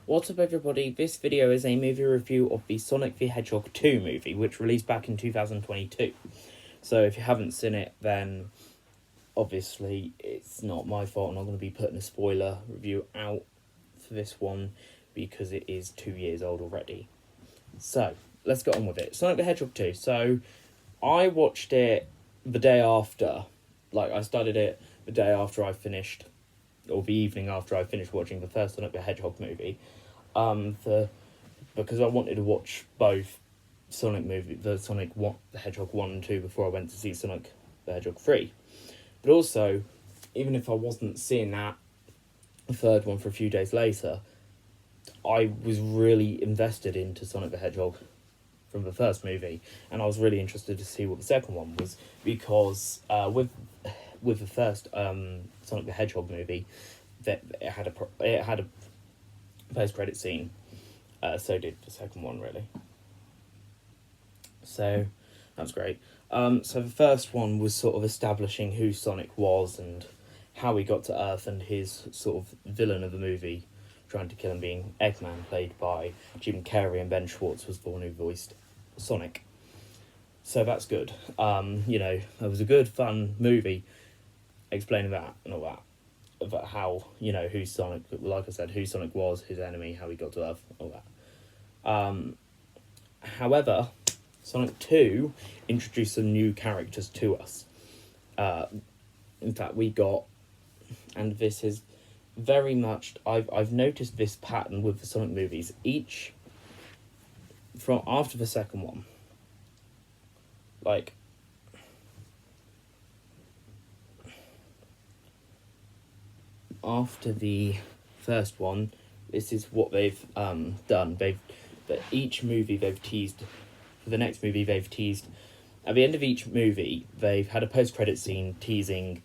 What's up everybody, this video is a movie review of the Sonic the Hedgehog 2 movie, which released back in 2022. So if you haven't seen it, then obviously it's not my fault. I'm not going to be putting a spoiler review out for this one because it is 2 years old already. So, let's get on with it. Sonic the Hedgehog 2. So, I watched it the day after. I started it the day after I finished, or the evening after I finished watching the first Sonic the Hedgehog movie. Because I wanted to watch both Sonic movies, the Hedgehog 1 and 2, before I went to see Sonic the Hedgehog 3. But also, even if I wasn't seeing the third one for a few days later, I was really invested into Sonic the Hedgehog from the first movie, and I was really interested to see what the second one was, because with the first Sonic the Hedgehog movie, that it had a post-credit scene. So did the second one, really. So that was great. So the first one was sort of establishing who Sonic was and how he got to Earth, and his sort of villain of the movie trying to kill him being Eggman, played by Jim Carrey, and Ben Schwartz was the one who voiced Sonic. So that's good. It was a good, fun movie explaining that and all that. About how, who Sonic, like I said, who Sonic was, his enemy, how he got to Earth, all that. However, Sonic 2 introduced some new characters to us. In fact, we got, and this is very much, I've noticed this pattern with the Sonic movies. Each, from after the second one, after the first one, this is what they've done. But each movie they've teased. For the next movie, they've teased. At the end of each movie, they've had a post-credit scene teasing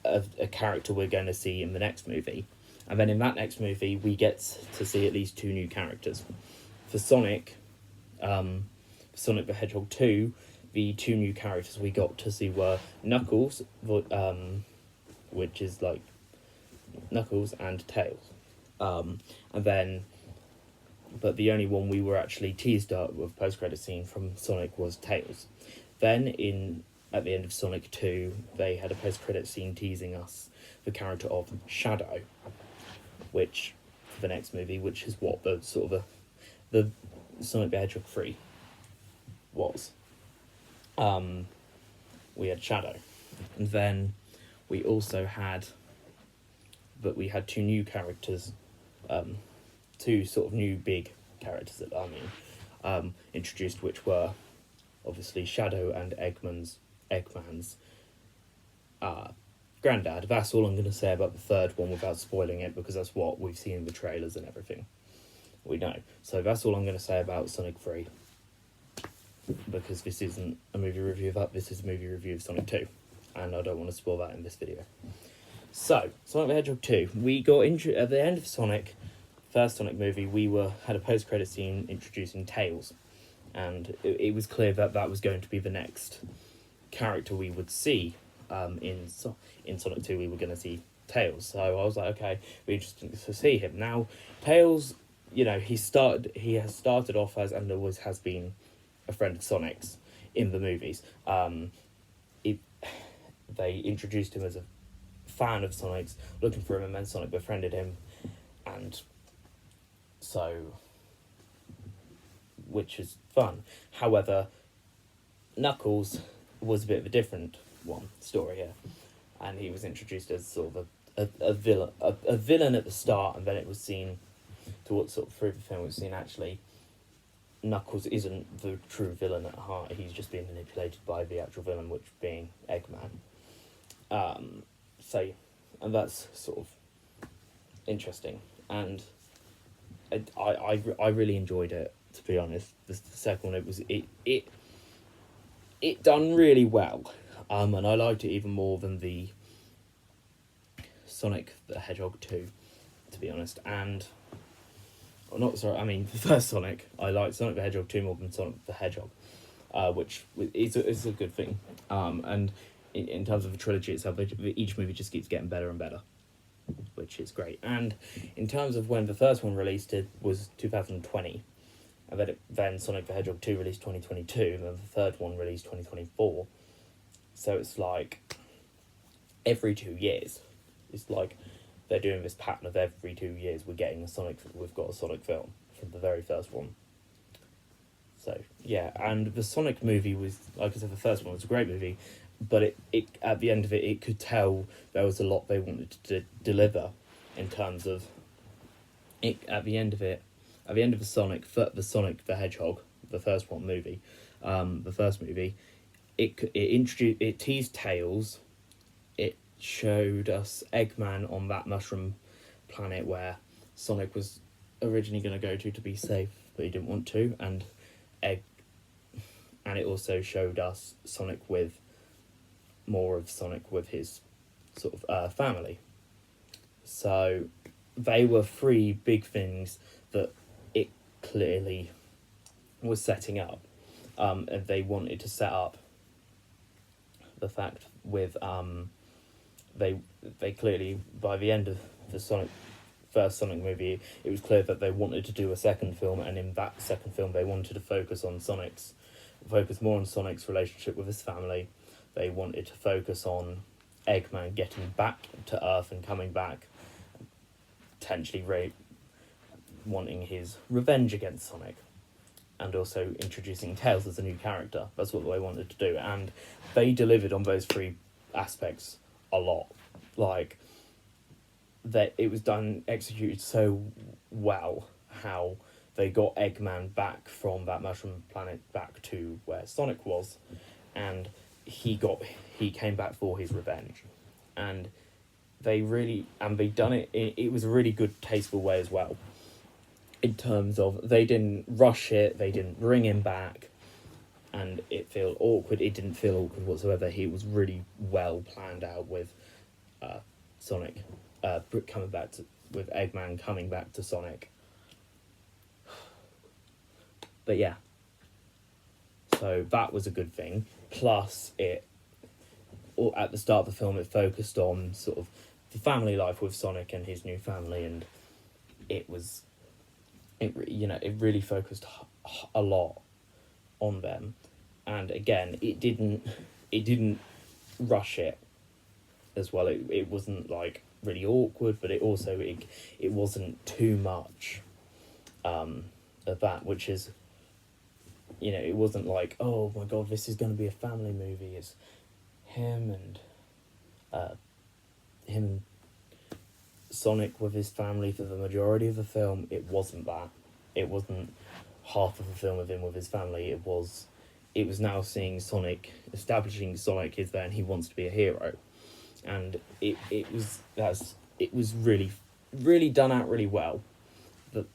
a character we're going to see in the next movie, and then in that next movie, we get to see at least 2 new characters. For Sonic, Sonic the Hedgehog 2, the 2 new characters we got to see were Knuckles, which is like Knuckles, and Tails. But the only one we were actually teased up with post-credit scene from Sonic was Tails. Then at the end of Sonic 2, they had a post-credit scene teasing us the character of Shadow, which for the next movie, which is what the Sonic the Hedgehog 3 was. We had Shadow, and then we also had. But we had 2 new characters, 2 sort of new big characters that introduced, which were obviously Shadow and Eggman's granddad. That's all I'm going to say about the third one without spoiling it, because that's what we've seen in the trailers and everything. We know. So that's all I'm going to say about Sonic 3, because this isn't a movie review of that, this is a movie review of Sonic 2, and I don't want to spoil that in this video. So, Sonic the Hedgehog 2, we got at the end of Sonic, first Sonic movie, we had a post-credit scene introducing Tails, and it was clear that that was going to be the next character we would see. In Sonic 2, we were going to see Tails, so I was like, okay, we're interested to see him. Now, Tails, he has started off as, and always has been, a friend of Sonic's in the movies. They introduced him as a fan of Sonic's, looking for him, and then Sonic befriended him, and so, which is fun. However, Knuckles was a bit of a different story here, and he was introduced as sort of a villain at the start, and then it was seen towards sort of through the film, we've seen actually Knuckles isn't the true villain at heart. He's just being manipulated by the actual villain, which being Eggman. And that's sort of interesting, and I really enjoyed it, to be honest. The second one, it done really well, and I liked it even more than the Sonic the Hedgehog 2, to be honest. And the first Sonic, I liked Sonic the Hedgehog 2 more than Sonic the Hedgehog, which is a good thing. And in terms of the trilogy itself, each movie just keeps getting better and better, which which is great. And in terms of when the first one released, it was 2020. And then Sonic the Hedgehog 2 released 2022, and then the third one released 2024. So it's like every 2 years. It's like they're doing this pattern of every 2 years we've got a Sonic film from the very first one. So, yeah, and the Sonic movie was, like I said, the first one was a great movie, but it at the end of it, it could tell there was a lot they wanted to deliver in terms of it. At the end of the Sonic the Hedgehog, the first movie, it teased Tails. It showed us Eggman on that mushroom planet where Sonic was originally going to go to be safe, but he didn't want to, and it also showed us more of Sonic with his sort of family. So they were three big things that it clearly was setting up, and they wanted to set up the fact with they clearly, by the end of the first Sonic movie, it was clear that they wanted to do a second film, and in that second film they wanted to focus more on Sonic's relationship with his family. They wanted to focus on Eggman getting back to Earth and coming back, potentially wanting his revenge against Sonic, and also introducing Tails as a new character. That's what they wanted to do, and they delivered on those three aspects a lot. Like, that it was executed so well, how they got Eggman back from that mushroom planet back to where Sonic was, and he came back for his revenge, and they done it. It was a really good, tasteful way as well. In terms of, they didn't rush it, they didn't bring him back, and it felt awkward. It didn't feel awkward whatsoever. He was really well planned out with Sonic with Eggman coming back to Sonic. But yeah, so that was a good thing. Plus, at the start of the film, it focused on sort of the family life with Sonic and his new family, and it really focused a lot on them. And again, it didn't rush it as well. It wasn't like really awkward, but it wasn't too much of that, which is, it wasn't like, oh my god, this is going to be a family movie. It's him and Sonic with his family for the majority of the film. It wasn't that. It wasn't half of the film with him with his family. It was now seeing Sonic, establishing Sonic is there and he wants to be a hero. And it was really, really done out really well. But,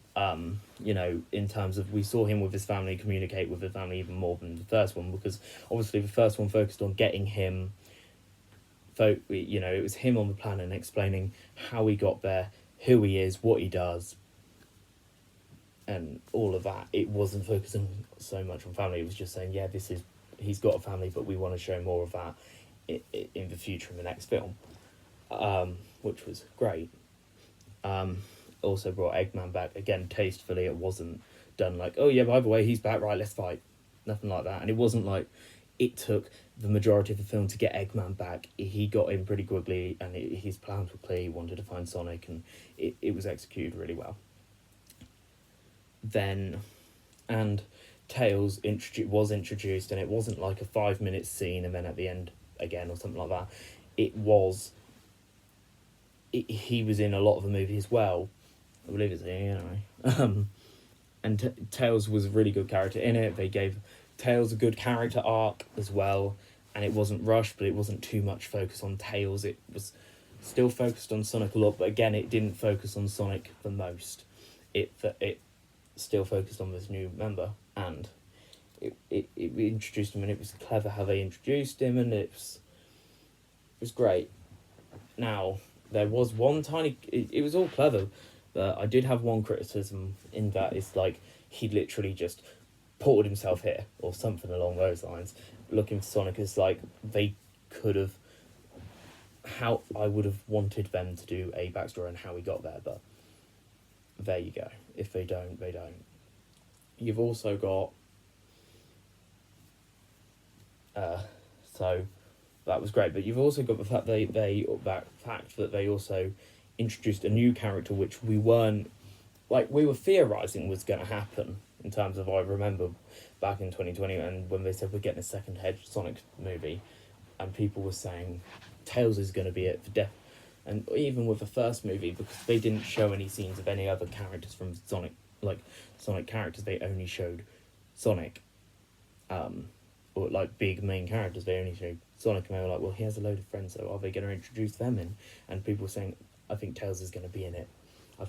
in terms of, we saw him with his family communicate with the family even more than the first one, because obviously the first one focused on getting him, it was him on the planet and explaining how he got there, who he is, what he does, and all of that. It wasn't focusing so much on family. It was just saying, he's got a family, but we want to show more of that in the future in the next film, which was great. Also brought Eggman back again tastefully. It wasn't done like, oh yeah, by the way, he's back, right, let's fight. Nothing like that. And it wasn't like it took the majority of the film to get Eggman back. He got in pretty quickly, and his plans were clear. He wanted to find Sonic, and it was executed really well. And Tails was introduced, and it wasn't like a 5-minute scene and then at the end again or something like that. He was in a lot of the movie as well. I believe it's anyway. And Tails was a really good character in it. They gave Tails a good character arc as well, and it wasn't rushed, but it wasn't too much focus on Tails. It was still focused on Sonic a lot, but again, it didn't focus on Sonic the most. It still focused on this new member, and it introduced him, and it was clever how they introduced him, and it was great. Now, there was one tiny... It was all clever, but I did have one criticism in that it's like he literally just ported himself here, or something along those lines. Looking for Sonic is like, they could have how I would have wanted them to do a backstory on how he got there, but there you go. If they don't, they don't. You've also got so that was great, but you've also got the fact that they also introduced a new character which we weren't, like, we were theorizing was going to happen, in terms of, I remember back in 2020 and when they said we're getting a second Sonic movie, and people were saying Tails is going to be it for death. And even with the first movie, because they didn't show any scenes of any other characters from Sonic, like Sonic characters, they only showed Sonic, or like big main characters, they only showed Sonic, and they were like, well, he has a load of friends, so are they going to introduce them in? And people were saying, I think Tails is going to be in it.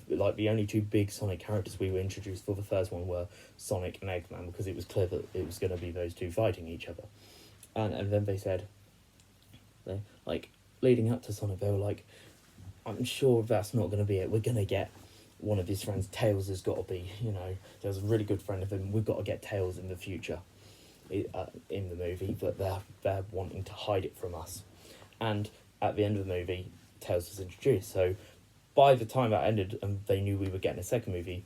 Like, the only two big Sonic characters we were introduced for the first one were Sonic and Eggman, because it was clear that it was going to be those two fighting each other. And then they said, like, leading up to Sonic, they were like, I'm sure that's not going to be it. We're going to get one of his friends. Tails has got to be, there's a really good friend of him. We've got to get Tails in the future in the movie, but they're wanting to hide it from us. And at the end of the movie, Tails was introduced. So by the time that ended and they knew we were getting a second movie,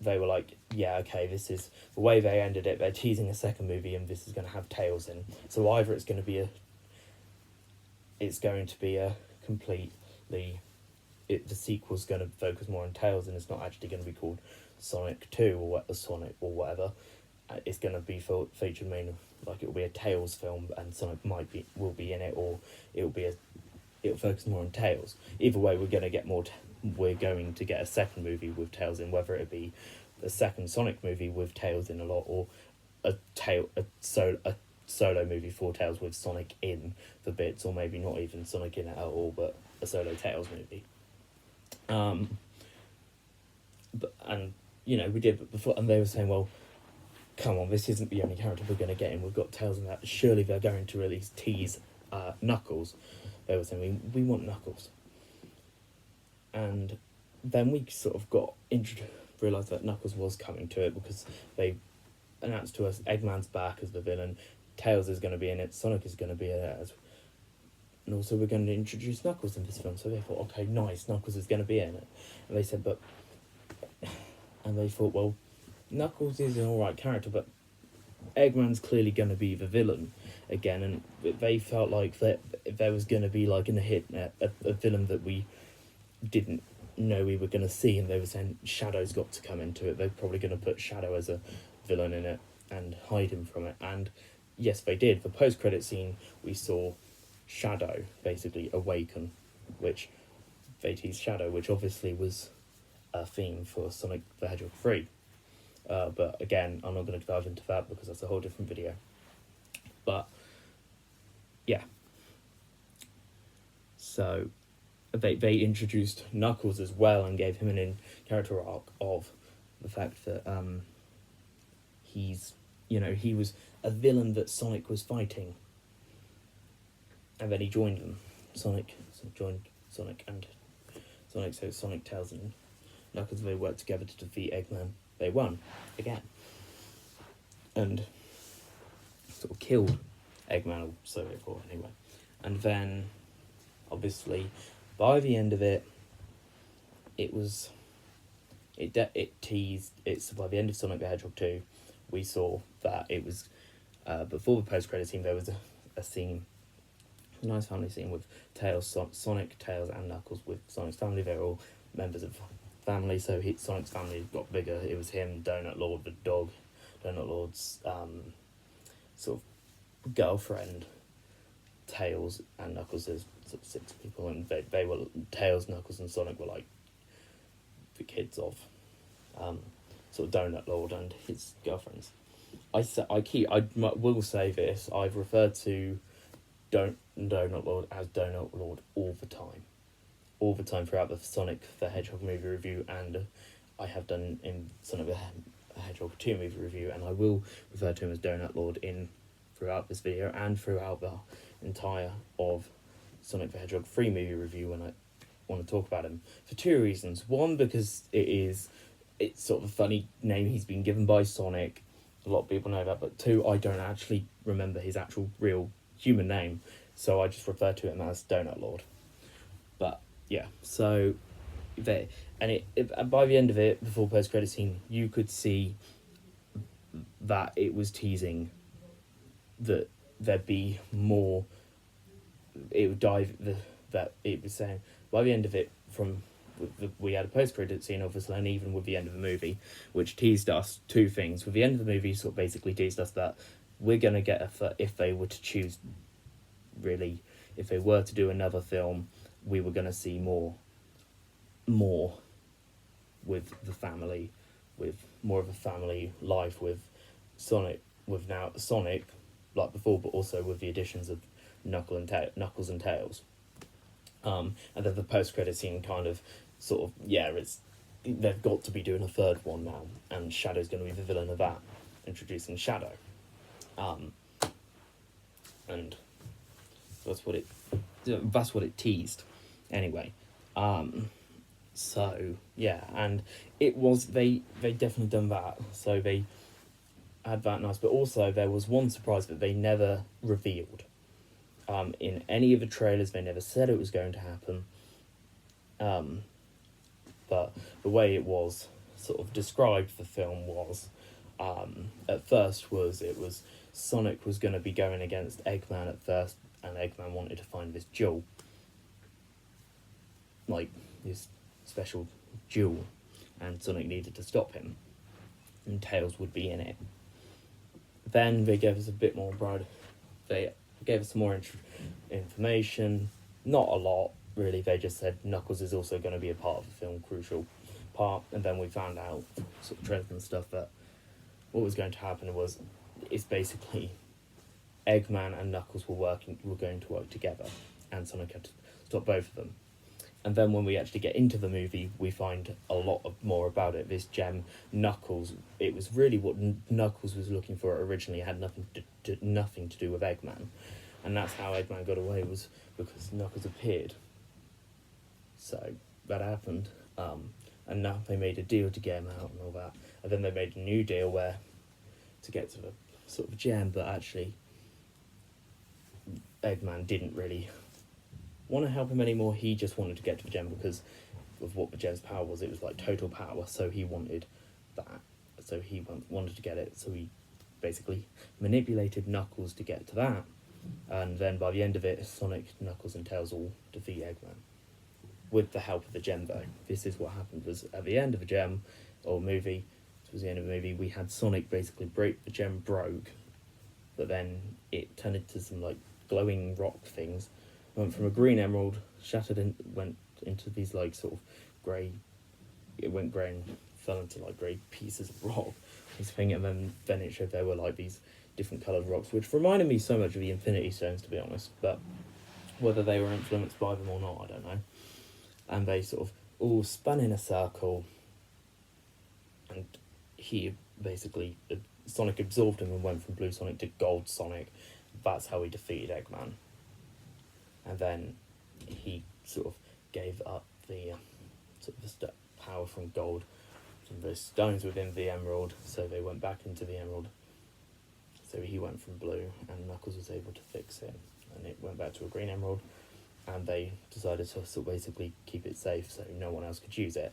they were like, yeah, okay, this is the way they ended it. They're teasing a second movie and this is going to have Tails in. So either it's going to be a completely, the sequel's going to focus more on Tails and it's not actually going to be called Sonic 2 or Sonic or whatever. It's going to be featured mainly, like, it'll be a Tails film and Sonic will be in it, or it'll focus more on Tails. Either way, we're going to get a second movie with Tails in, whether it be a second Sonic movie with Tails in a lot, or a solo movie for Tails with Sonic in the bits, or maybe not even Sonic in it at all, but a solo Tails movie. We did it before, and they were saying, well, come on, this isn't the only character we're going to get in. We've got Tails in that. Surely they're going to at least tease Knuckles. They were saying, we want Knuckles. And then we sort of realised that Knuckles was coming to it, because they announced to us Eggman's back as the villain, Tails is going to be in it, Sonic is going to be in it, and also we're going to introduce Knuckles in this film. So they thought, okay, nice, Knuckles is going to be in it. And they said, and they thought, well, Knuckles is an alright character, but Eggman's clearly going to be the villain again, and they felt like that there was going to be, like, in the hit, a villain that we didn't know we were going to see, and they were saying Shadow's got to come into it. They're probably going to put Shadow as a villain in it and hide him from it, and yes, they did. The post-credit scene, we saw Shadow basically awaken, which they teased Shadow, which obviously was a theme for Sonic the Hedgehog 3. But again, I'm not going to delve into that because that's a whole different video. But yeah, so they introduced Knuckles as well and gave him an in-character arc of the fact that he was a villain that Sonic was fighting, and then he joined them. Sonic joined Sonic and Sonic, so Sonic, Tails and Knuckles, they worked together to defeat Eggman. They won again and sort of killed Eggman, or so they thought anyway. And then obviously by the end of it, by the end of Sonic the Hedgehog 2, we saw that it was before the post-credit scene, there was a scene, a nice family scene with Sonic, Tails and Knuckles with Sonic's family. They're all members of family, so Sonic's family got bigger. It was him, Donut Lord, the dog, Donut Lord's sort of girlfriend, Tails, and Knuckles. There's sort of 6 people, and they were Tails, Knuckles, and Sonic were like the kids of sort of Donut Lord and his girlfriends. I will say this: I've referred to Donut Lord as Donut Lord all the time throughout the Sonic the Hedgehog movie review, and I have done in Sonic the Hedgehog 2 movie review, and I will refer to him as Donut Lord throughout this video and throughout the entire of Sonic the Hedgehog 3 movie review when I want to talk about him, for 2 reasons. One, because it's sort of a funny name he's been given by Sonic. A lot of people know that, but 2, I don't actually remember his actual real human name. so I just refer to him as Donut Lord. But yeah, so they and by the end of it, before post credit scene, you could see that it was teasing that there'd be more. It would that it was saying by the end of it we had a post credit scene obviously, and even with the end of the movie, which teased us two things. With the end of the movie, sort of basically teased us that we're gonna get if they were to choose, really, if they were to do another film, we were gonna see more with the family, with more of a family life with Sonic, with now Sonic like before, but also with the additions of Knuckles and Tails. And then the post credit scene kind of sort of, yeah, it's they've got to be doing a third one now, and Shadow's going to be the villain of that, introducing Shadow. And that's what it teased anyway. So yeah, and it was they definitely done that, so they had that nice, but also there was one surprise that they never revealed. In any of the trailers, they never said it was going to happen. But the way it was sort of described, the film was, at first it was Sonic was going to be going against Eggman at first, and Eggman wanted to find this jewel, like this special jewel, and Sonic needed to stop him, and Tails would be in it. Then they gave us a bit more they gave us some more information, not a lot really. They just said Knuckles is also going to be a part of the film, crucial part, and then we found out sort of trailers and stuff that what was going to happen was it's basically Eggman and Knuckles were going to work together, and Sonic had to stop both of them. And then when we actually get into the movie, we find a lot more about it. This gem, Knuckles, it was really what Knuckles was looking for originally. It had nothing to do with Eggman. And that's how Eggman got away, was because Knuckles appeared. So that happened. And now they made a deal to get him out and all that. And then they made a new deal to get to the sort of gem, but actually Eggman didn't really want to help him anymore. He just wanted to get to the gem because of what the gem's power was. It was like total power, so he wanted that. So he wanted to get it, so he basically manipulated Knuckles to get to that. And then by the end of it, Sonic, Knuckles and Tails all defeat Eggman. With the help of the gem, though. This is what happened, was at the end of the gem, or movie, this was the end of the movie, we had Sonic basically break, the gem broke, but then it turned into some like glowing rock things. Went from a green emerald, shattered and went into these like sort of grey. It went grey and fell into like grey pieces of rock. This thing, and then it showed there were like these different coloured rocks, which reminded me so much of the Infinity Stones, to be honest. But whether they were influenced by them or not, I don't know. And they sort of all spun in a circle, and he basically Sonic absorbed him and went from Blue Sonic to Gold Sonic. That's how he defeated Eggman. And then he sort of gave up the sort of the power from gold, from the stones within the emerald, so they went back into the emerald. So he went from blue, and Knuckles was able to fix it, and it went back to a green emerald, and they decided to sort of basically keep it safe so no one else could use it.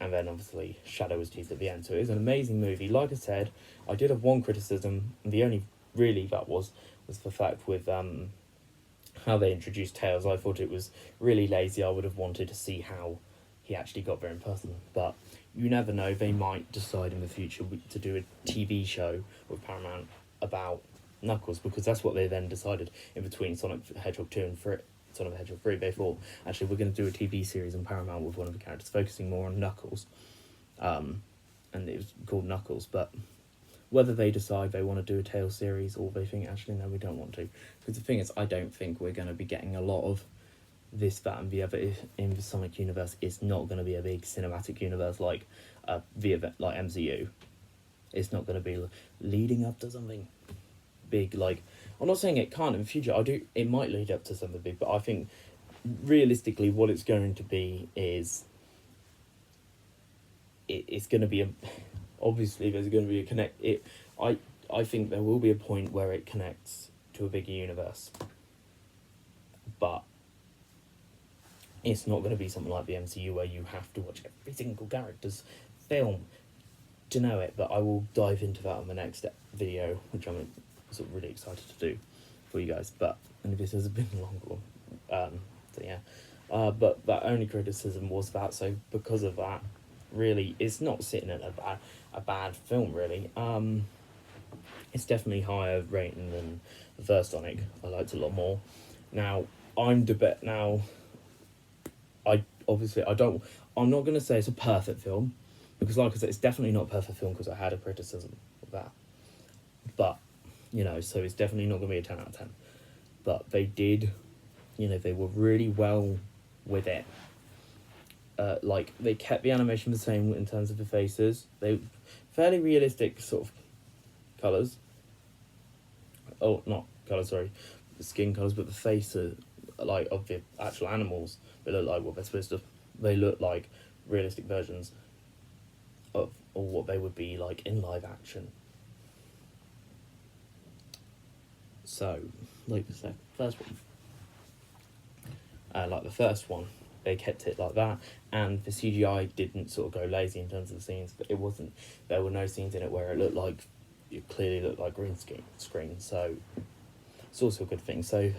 And then obviously Shadow was teased at the end, so it was an amazing movie. Like I said, I did have one criticism, and the only really that was the fact with how they introduced Tails. I thought it was really lazy. I would have wanted to see how he actually got there in person, but you never know. They might decide in the future to do a TV show with Paramount about Knuckles, because that's what they then decided in between Sonic the Hedgehog 2 and Sonic the Hedgehog 3. They thought, actually, we're going to do a TV series on Paramount with one of the characters focusing more on Knuckles, and it was called Knuckles. But whether they decide they want to do a Tails series, or they think, actually, no, we don't want to. Because the thing is, I don't think we're going to be getting a lot of this, that, and the other in the Sonic universe. It's not going to be a big cinematic universe like like MCU. It's not going to be leading up to something big. Like, I'm not saying it can't in the future. It might lead up to something big, but I think realistically, what it's going to be is it's going to be obviously there's going to be a connect. I think there will be a point where it connects to a bigger universe. but it's not going to be something like the MCU where you have to watch every single character's film to know it. But I will dive into that on the next video, which I'm sort of really excited to do for you guys. And this has been a long one, so yeah. But that only criticism was that. So because of that, really, it's not sitting at a bad film really. It's definitely higher rating than the first Sonic. I liked it a lot more. Now I'm I'm not going to say it's a perfect film, because like I said, it's definitely not a perfect film because I had a criticism of that. But, so it's definitely not going to be a 10 out of 10. But they did, they were really well with it. They kept the animation the same in terms of the faces. They fairly realistic sort of colours. Oh, not colours, sorry. The skin colours, but the faces, of the actual animals, they look like what they're supposed to. They look like realistic versions of or what they would be like in live action. So, like the first one, they kept it like that, and the CGI didn't sort of go lazy in terms of the scenes. But there were no scenes in it where it clearly looked like green screen. So it's also a good thing. So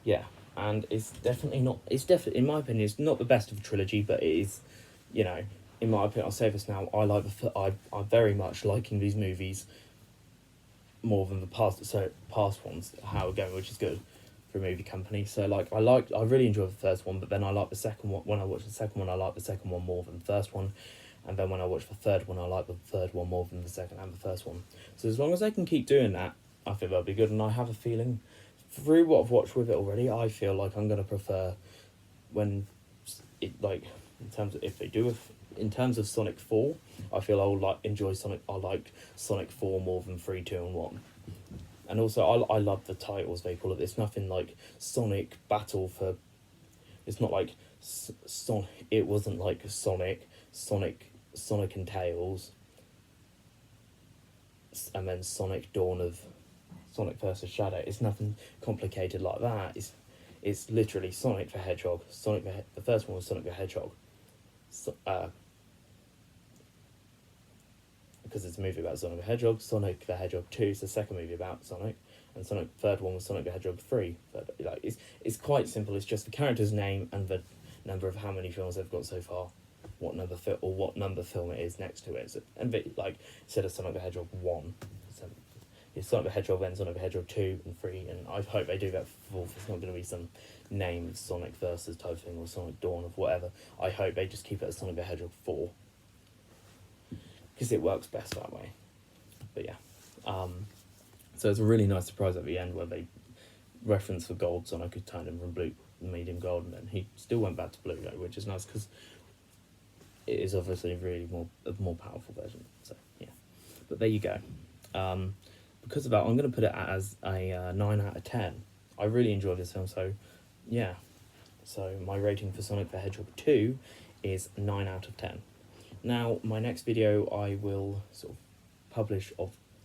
yeah, and it's definitely, in my opinion, it's not the best of the trilogy, but it is, in my opinion, I'll say this now, I'm very much liking these movies more than the past ones, how we're going, which is good for a movie company. So I really enjoyed the first one, but then I like the second one. When I watched the second one, I like the second one more than the first one. And then when I watched the third one, I like the third one more than the second and the first one. So as long as they can keep doing that, I think they'll be good. And I have a feeling, through what I've watched with it already, I feel like I'm going to prefer when it, in terms of Sonic 4, I feel I like Sonic 4 more than 3, 2 and 1. And also I love the titles they call it. It's nothing like Sonic Battle for, it's not like it wasn't like Sonic and Tails, and then Sonic Dawn of Sonic versus Shadow. It's nothing complicated like that. It's literally Sonic the Hedgehog. The first one was Sonic the Hedgehog. Because it's a movie about Sonic the Hedgehog. Sonic the Hedgehog 2 is the second movie about Sonic, and third one was Sonic the Hedgehog 3. But it's quite simple. It's just the character's name and the number of how many films they've got so far, what number film it is next to it. So, and instead of Sonic the Hedgehog 1, so it's Sonic the Hedgehog, then Sonic the Hedgehog 2 and 3, and I hope they do that for 4th. It's not going to be some name Sonic versus type thing or Sonic Dawn of whatever. I hope they just keep it as Sonic the Hedgehog 4, because it works best that way. But yeah, so it's a really nice surprise at the end where they reference the gold Sonic who turned him from blue, made him gold, and then he still went back to blue, though, which is nice because it is obviously really a more powerful version. So yeah, but there you go. Because of that, I'm going to put it as a 9 out of 10. I really enjoyed this film, so yeah. So my rating for Sonic the Hedgehog 2 is 9 out of 10. Now, my next video I will sort of publish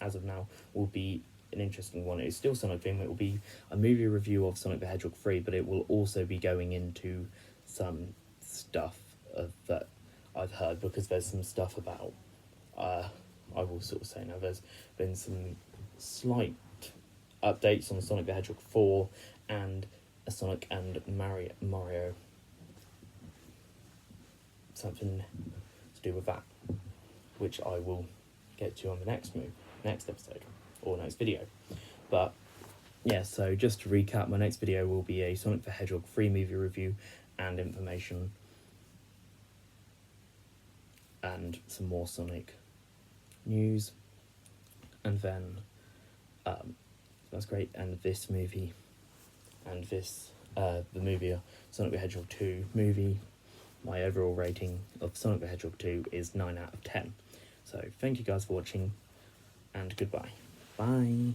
as of now will be an interesting one. It's still Sonic theme. It will be a movie review of Sonic the Hedgehog 3, but it will also be going into some stuff that I've heard, because there's some stuff about, I will sort of say now, there's been some slight updates on Sonic the Hedgehog 4 and a Sonic and Mario. Something to do with that, which I will get to on the next episode or next video. But yeah, so just to recap, my next video will be a Sonic the Hedgehog 3 movie review and information, and some more Sonic news, and then that's great. And this movie, and the movie Sonic the Hedgehog 2 movie, my overall rating of Sonic the Hedgehog 2 is 9 out of 10. So thank you guys for watching, and goodbye. Bye.